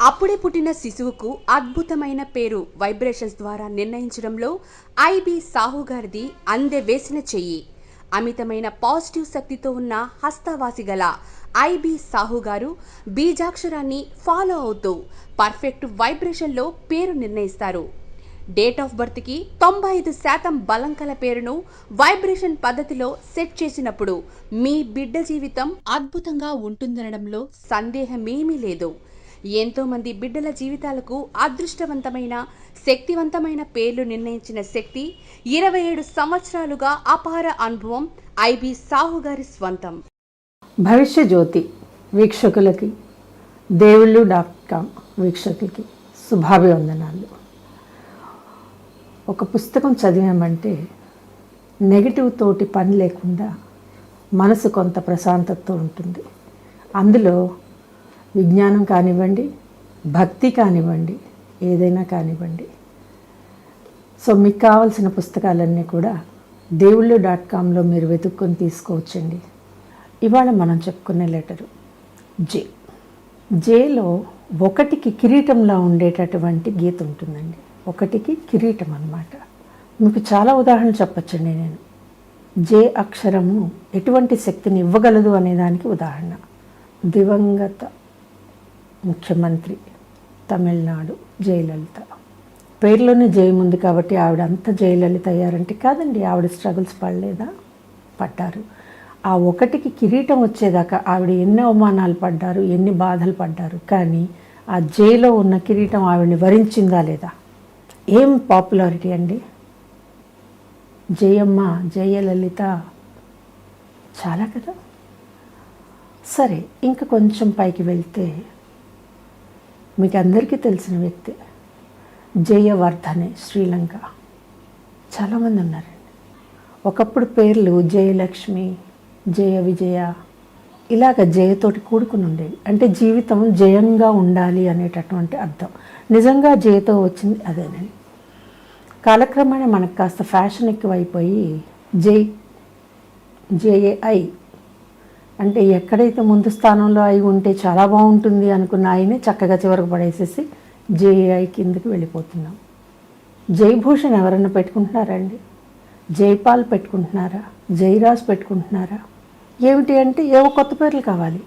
అప్పుడే పుట్టిన శిశువుకు అద్భుతమైన పేరు వైబ్రేషన్స్ ద్వారా నిర్ణయించడంలో ఐబి సాహు గారిది అందె వేసిన చెయ్యి. అమితమైన పాజిటివ్ శక్తితో ఉన్న హస్తవాసి గల ఐబి సాహు గారు బీజాక్షరాన్ని ఫాలో అవుతూ పర్ఫెక్ట్ వైబ్రేషన్లో పేరు నిర్ణయిస్తారు. డేట్ ఆఫ్ బర్త్కి 95% బలం కల పేరును వైబ్రేషన్ పద్ధతిలో సెట్ చేసినప్పుడు మీ బిడ్డ జీవితం అద్భుతంగా ఉంటుందనడంలో సందేహమేమీ లేదు. ఎంతో మంది బిడ్డల జీవితాలకు అదృష్టవంతమైన శక్తివంతమైన పేర్లు నిర్ణయించిన శక్తి 27 సంవత్సరాలుగా అపార అనుభవం ఐబి సాహు గారి స్వంతం. భవిష్య జ్యోతి వీక్షకులకి, దేవుళ్ళు.com వీక్షకులకి శుభాభివందనాలు. ఒక పుస్తకం చదివామంటే నెగిటివ్ తోటి పని లేకుండా మనసు కొంత ప్రశాంతతతో ఉంటుంది. అందులో విజ్ఞానం కానివ్వండి, భక్తి కానివ్వండి, ఏదైనా కానివ్వండి. సో మీకు కావాల్సిన పుస్తకాలన్నీ కూడా దేవుళ్ళు.comలో మీరు వెతుక్కొని తీసుకోవచ్చండి. ఇవాళ మనం చెప్పుకునే లెటరు జే. జేలో ఒకటికి కిరీటంలా ఉండేటటువంటి గీత ఉంటుందండి. ఒకటికి కిరీటం అన్నమాట. మీకు చాలా ఉదాహరణలు చెప్పచ్చండి నేను. జే అక్షరము ఎటువంటి శక్తిని ఇవ్వగలదు అనేదానికి ఉదాహరణ. దివంగత ముఖ్యమంత్రి తమిళనాడు జయలలిత. పేరులోనే జయం ఉంది కాబట్టి ఆవిడ అంత జయలలిత అయ్యారంటే కాదండి, ఆవిడ స్ట్రగుల్స్ పడ్డారు. ఆ ఒకటికి కిరీటం వచ్చేదాకా ఆవిడ ఎన్ని అవమానాలు పడ్డారు, ఎన్ని బాధలు పడ్డారు. కానీ ఆ జైలో ఉన్న కిరీటం ఆవిడని వరించిందా లేదా? ఏం పాపులారిటీ అండి. జయమ్మ, జయలలిత చాలా కదా. సరే, ఇంకా కొంచెం పైకి వెళ్తే మీకు అందరికీ తెలిసిన వ్యక్తి జయవర్ధనే, శ్రీలంక. చాలామంది ఉన్నారండి. ఒకప్పుడు పేర్లు జయలక్ష్మి, జయ విజయ ఇలాగ జయతోటి కూడుకుని ఉండేవి. అంటే జీవితం జయంగా ఉండాలి అనేటటువంటి అర్థం. నిజంగా జయతో వచ్చింది అదేనండి. కాలక్రమేణా మనకు కాస్త ఫ్యాషన్ ఎక్కువైపోయి జేఏఐ అంటే ఎక్కడైతే ముందు స్థానంలో అయి ఉంటే చాలా బాగుంటుంది అనుకున్న ఆయనే చక్కగా చివరకు పడేసేసి జేఏఐ కిందకి వెళ్ళిపోతున్నాం. జయభూషణ్ ఎవరన్నా పెట్టుకుంటున్నారండి? జైపాల్ పెట్టుకుంటున్నారా? జయరాజ్ పెట్టుకుంటున్నారా? ఏమిటి అంటే ఏవో కొత్త పేర్లు కావాలి.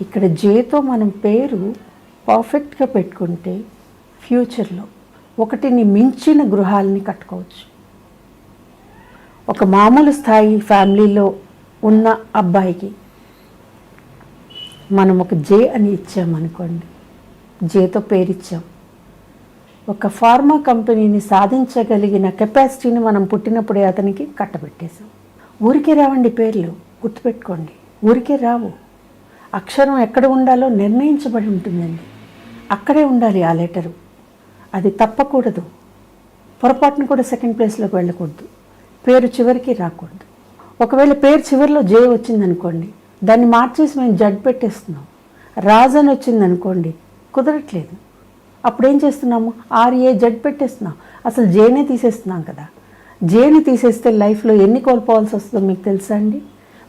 ఇక్కడ జేతో మనం పేరు పర్ఫెక్ట్గా పెట్టుకుంటే ఫ్యూచర్లో ఒకటిని మించిన గృహాలని కట్టుకోవచ్చు. ఒక మామూలు స్థాయి ఫ్యామిలీలో ఉన్న అబ్బాయికి మనం ఒక జే అని ఇచ్చామనుకోండి, జేతో పేరు ఇచ్చాం. ఒక ఫార్మా కంపెనీని సాధించగలిగిన కెపాసిటీని మనం పుట్టినప్పుడే అతనికి కట్టబెట్టేశాం. ఊరికే రావండి పేర్లు, గుర్తుపెట్టుకోండి. ఊరికే రావు. అక్షరం ఎక్కడ ఉండాలో నిర్ణయించబడి ఉంటుందండి. అక్కడే ఉండాలి ఆ లెటరు. అది తప్పకూడదు. పొరపాటును కూడా సెకండ్ ప్లేస్లోకి వెళ్ళకూడదు. పేరు చివరికి రాకూడదు. ఒకవేళ పేరు చివరిలో జే వచ్చిందనుకోండి, దాన్ని మార్చేసి మేము జడ్ పెట్టేస్తున్నాం. రాజ్ అని వచ్చిందనుకోండి, కుదరట్లేదు. అప్పుడు ఏం చేస్తున్నాము? ఆర్ఏ జడ్ పెట్టేస్తున్నాం. అసలు జేనే తీసేస్తున్నాం కదా. జేని తీసేస్తే లైఫ్లో ఎన్ని కోల్పోవాల్సి వస్తుందో మీకు తెలుసా అండి?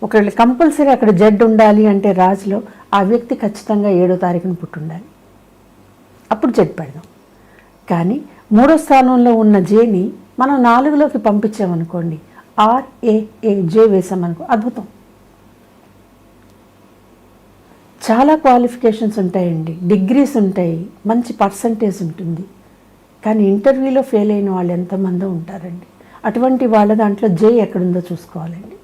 ఒకవేళ కంపల్సరీ అక్కడ జడ్ ఉండాలి అంటే రాజులో ఆ వ్యక్తి ఖచ్చితంగా 7వ తారీఖున పుట్టి ఉండాలి. అప్పుడు జడ్ పెడదాం. కానీ 3వ స్థానంలో ఉన్న జేని మనం 4లోకి పంపించామనుకోండి, ఆర్ఏఏ జే వేసామనుకో, అద్భుతం. చాలా క్వాలిఫికేషన్స్ ఉంటాయండి, డిగ్రీస్ ఉంటాయి, మంచి పర్సంటేజ్ ఉంటుంది. కానీ ఇంటర్వ్యూలో ఫెయిల్ అయిన వాళ్ళు ఎంతమందో ఉంటారండి. అటువంటి వాళ్ళ దాంట్లో జే ఎక్కడుందో చూసుకోవాలండి.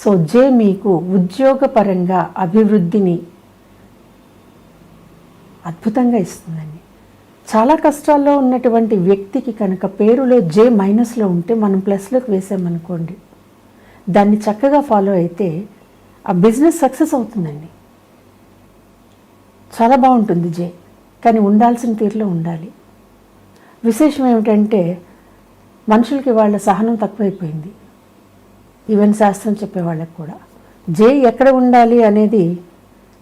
సో జే మీకు ఉద్యోగపరంగా అభివృద్ధిని అద్భుతంగా ఇస్తుందండి. చాలా కష్టాల్లో ఉన్నటువంటి వ్యక్తికి కనుక పేరులో జే మైనస్లో ఉంటే మనం ప్లస్లోకి వేసామనుకోండి, దాన్ని చక్కగా ఫాలో అయితే ఆ బిజినెస్ సక్సెస్ అవుతుందండి. చాలా బాగుంటుంది జే. కానీ ఉండాల్సిన తీరులో ఉండాలి. విశేషం ఏమిటంటే మనుషులకి వాళ్ళ సహనం తక్కువైపోయింది. ఈవెన్ శాస్త్రం చెప్పే వాళ్ళకి కూడా జే ఎక్కడ ఉండాలి అనేది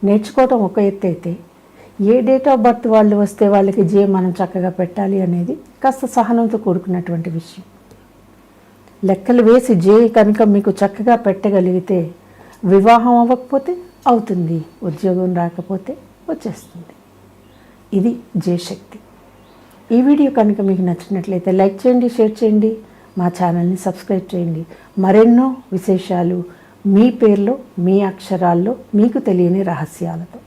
నేర్చుకోవటం ఒక ఎత్తు అయితే, ఏ డేట్ ఆఫ్ బర్త్ వాళ్ళు వస్తే వాళ్ళకి జే మనం చక్కగా పెట్టాలి అనేది కాస్త సహనంతో కూడుకున్నటువంటి విషయం. లెక్కలు వేసి జే కనుక మీకు చక్కగా పెట్టగలిగితే వివాహం అవ్వకపోతే అవుతుంది, ఉద్యోగం రాకపోతే వచ్చేస్తుంది. ఇది జయశక్తి. ఈ వీడియో కనుక మీకు నచ్చినట్లయితే లైక్ చేయండి, షేర్ చేయండి, మా ఛానల్ని సబ్స్క్రైబ్ చేయండి. మరెన్నో విశేషాలు మీ పేర్లో, మీ అక్షరాల్లో, మీకు తెలియని రహస్యాలతో.